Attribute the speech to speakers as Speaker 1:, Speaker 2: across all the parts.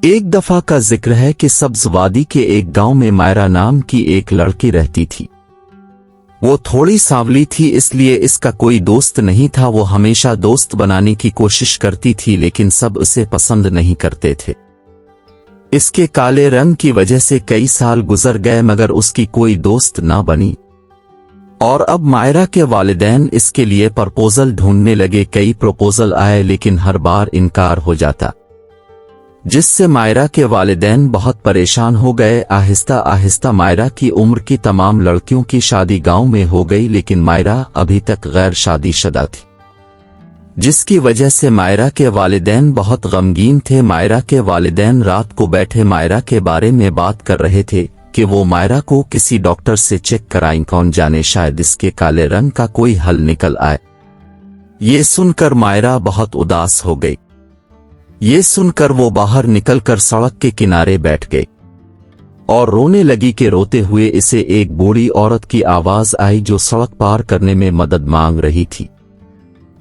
Speaker 1: ایک دفعہ کا ذکر ہے کہ سبز وادی کے ایک گاؤں میں مائرا نام کی ایک لڑکی رہتی تھی۔ وہ تھوڑی سانولی تھی، اس لیے اس کا کوئی دوست نہیں تھا۔ وہ ہمیشہ دوست بنانے کی کوشش کرتی تھی لیکن سب اسے پسند نہیں کرتے تھے۔ اس کے کالے رنگ کی وجہ سے کئی سال گزر گئے مگر اس کی کوئی دوست نہ بنی، اور اب مائرا کے والدین اس کے لیے پرپوزل ڈھونڈنے لگے۔ کئی پرپوزل آئے لیکن ہر بار انکار ہو جاتا، جس سے مائرا کے والدین بہت پریشان ہو گئے۔ آہستہ آہستہ مائرا کی عمر کی تمام لڑکیوں کی شادی گاؤں میں ہو گئی لیکن مائرا ابھی تک غیر شادی شدہ تھی، جس کی وجہ سے مائرا کے والدین بہت غمگین تھے۔ مائرا کے والدین رات کو بیٹھے مائرا کے بارے میں بات کر رہے تھے کہ وہ مائرا کو کسی ڈاکٹر سے چیک کرائیں، کون جانے شاید اس کے کالے رنگ کا کوئی حل نکل آئے۔ یہ سن کر مائرا بہت اداس ہو گئی۔ یہ سن کر وہ باہر نکل کر سڑک کے کنارے بیٹھ گئی اور رونے لگی کہ روتے ہوئے اسے ایک بوڑھی عورت کی آواز آئی جو سڑک پار کرنے میں مدد مانگ رہی تھی۔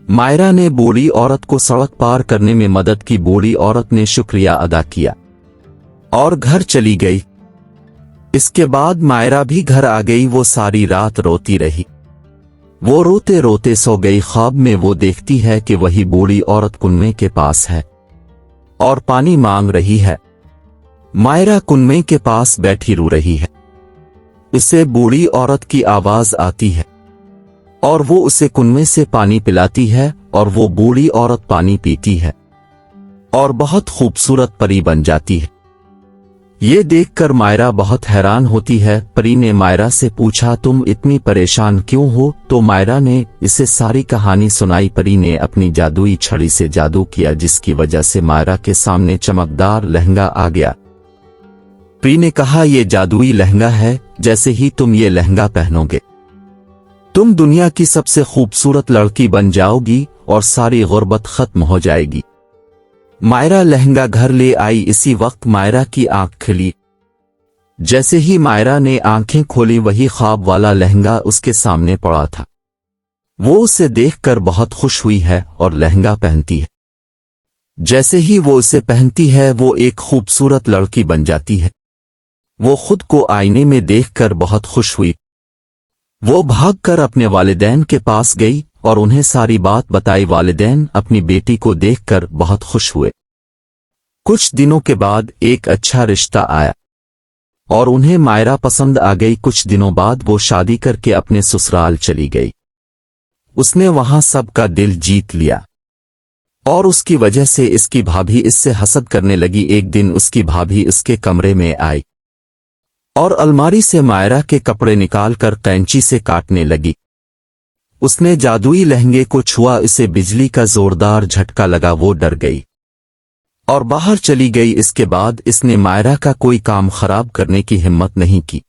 Speaker 1: مائرا نے بوڑھی عورت کو سڑک پار کرنے میں مدد کی۔ بوڑھی عورت نے شکریہ ادا کیا اور گھر چلی گئی۔ اس کے بعد مائرا بھی گھر آ گئی۔ وہ ساری رات روتی رہی۔ وہ روتے روتے سو گئی۔ خواب میں وہ دیکھتی ہے کہ وہی بوڑھی عورت کنویں کے پاس ہے اور پانی مانگ رہی ہے۔ مائرا کنویں کے پاس بیٹھی رو رہی ہے۔ اسے بوڑھی عورت کی آواز آتی ہے اور وہ اسے کنویں سے پانی پلاتی ہے اور وہ بوڑھی عورت پانی پیتی ہے اور بہت خوبصورت پری بن جاتی ہے۔ یہ دیکھ کر مائرا بہت حیران ہوتی ہے۔ پری نے مائرا سے پوچھا، تم اتنی پریشان کیوں ہو؟ تو مائرا نے اسے ساری کہانی سنائی۔ پری نے اپنی جادوئی چھڑی سے جادو کیا جس کی وجہ سے مائرا کے سامنے چمکدار لہنگا آ گیا۔ پری نے کہا، یہ جادوئی لہنگا ہے، جیسے ہی تم یہ لہنگا پہنو گے تم دنیا کی سب سے خوبصورت لڑکی بن جاؤ گی اور ساری غربت ختم ہو جائے گی۔ مائرا لہنگا گھر لے آئی۔ اسی وقت مائرا کی آنکھ کھلی۔ جیسے ہی مائرا نے آنکھیں کھولی وہی خواب والا لہنگا اس کے سامنے پڑا تھا۔ وہ اسے دیکھ کر بہت خوش ہوئی ہے اور لہنگا پہنتی ہے۔ جیسے ہی وہ اسے پہنتی ہے وہ ایک خوبصورت لڑکی بن جاتی ہے۔ وہ خود کو آئینے میں دیکھ کر بہت خوش ہوئی۔ وہ بھاگ کر اپنے والدین کے پاس گئی اور انہیں ساری بات بتائی۔ والدین اپنی بیٹی کو دیکھ کر بہت خوش ہوئے۔ کچھ دنوں کے بعد ایک اچھا رشتہ آیا اور انہیں مائرا پسند آ گئی۔ کچھ دنوں بعد وہ شادی کر کے اپنے سسرال چلی گئی۔ اس نے وہاں سب کا دل جیت لیا اور اس کی وجہ سے اس کی بھابھی اس سے حسد کرنے لگی۔ ایک دن اس کی بھابھی اس کے کمرے میں آئی اور الماری سے مائرا کے کپڑے نکال کر قینچی سے کاٹنے لگی۔ اس نے جادوئی لہنگے کو چھوا، اسے بجلی کا زوردار جھٹکا لگا۔ وہ ڈر گئی اور باہر چلی گئی۔ اس کے بعد اس نے مائرا کا کوئی کام خراب کرنے کی ہمت نہیں کی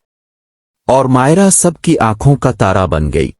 Speaker 1: اور مائرا سب کی آنکھوں کا تارا بن گئی۔